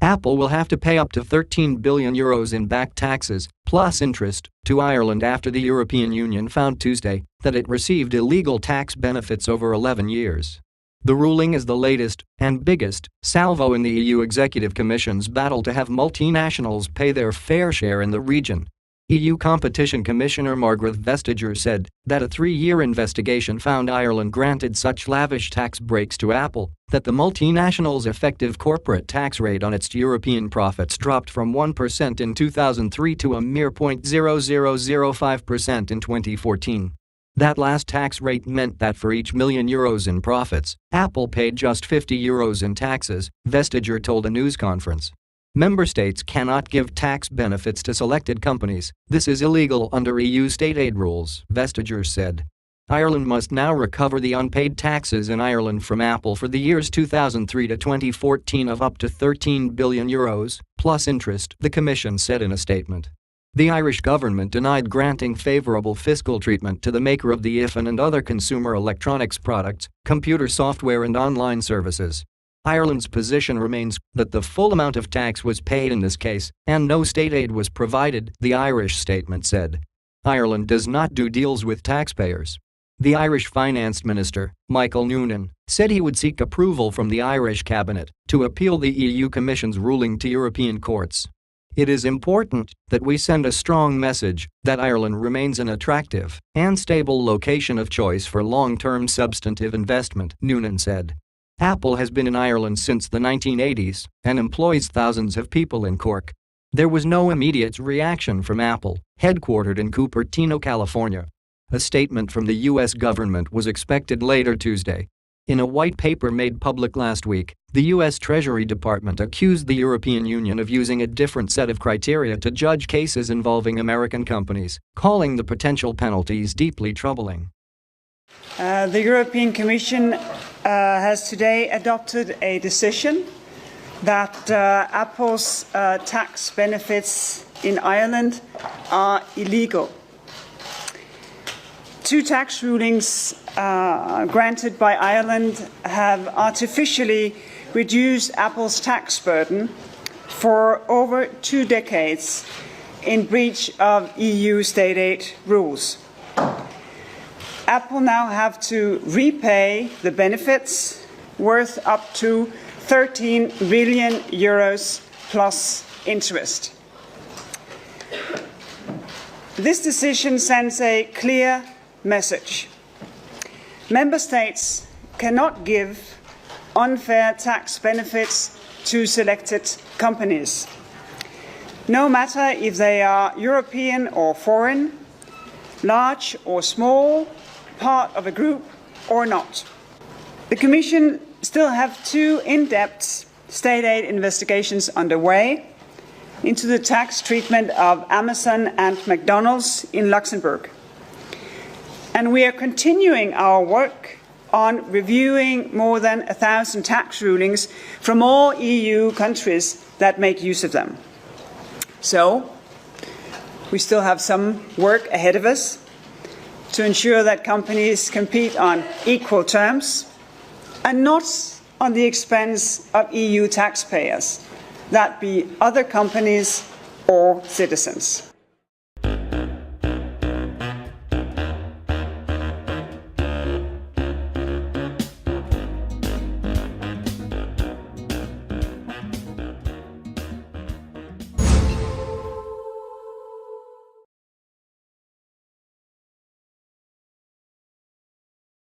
Apple will have to pay up to €13 billion in back taxes, plus interest, to Ireland after the European Union found Tuesday that it received illegal tax benefits over 11 years. The ruling is the latest and biggest salvo in the EU Executive Commission's battle to have multinationals pay their fair share in the region. EU Competition Commissioner Margrethe Vestager said that a 3-year investigation found Ireland granted such lavish tax breaks to Apple that the multinational's effective corporate tax rate on its European profits dropped from 1% in 2003 to a mere 0.0005% in 2014. That last tax rate meant that for each €1 million in profits, Apple paid just €50 in taxes, Vestager told a news conference. Member states cannot give tax benefits to selected companies. This is illegal under EU state aid rules, Vestager said. Ireland must now recover the unpaid taxes in Ireland from Apple for the years 2003 to 2014 of up to €13 billion, plus interest, the Commission said in a statement. The Irish government denied granting favorable fiscal treatment to the maker of the iPhone and other consumer electronics products, computer software and online services. Ireland's position remains that the full amount of tax was paid in this case and no state aid was provided, the Irish statement said. Ireland does not do deals with taxpayers. The Irish Finance Minister, Michael Noonan, said he would seek approval from the Irish Cabinet to appeal the EU Commission's ruling to European courts. It is important that we send a strong message that Ireland remains an attractive and stable location of choice for long-term substantive investment, Noonan said. Apple has been in Ireland since the 1980s and employs thousands of people in Cork. There was no immediate reaction from Apple, headquartered in Cupertino, California. A statement from the U.S. government was expected later Tuesday. In a white paper made public last week, the U.S. Treasury Department accused the European Union of using a different set of criteria to judge cases involving American companies, calling the potential penalties deeply troubling. The European Commission has today adopted a decision that Apple's tax benefits in Ireland are illegal. 2 tax rulings granted by Ireland have artificially reduced Apple's tax burden for over 2 decades in breach of EU state aid rules. Apple now have to repay the benefits worth up to €13 billion plus interest. This decision sends a clear message. Member states cannot give unfair tax benefits to selected companies, no matter if they are European or foreign, large or small, part of a group or not. The Commission still have 2 in-depth state aid investigations underway into the tax treatment of Amazon and McDonald's in Luxembourg. And we are continuing our work on reviewing more than 1,000 tax rulings from all EU countries that make use of them. So, we still have some work ahead of us to ensure that companies compete on equal terms and not on the expense of EU taxpayers, that be other companies or citizens.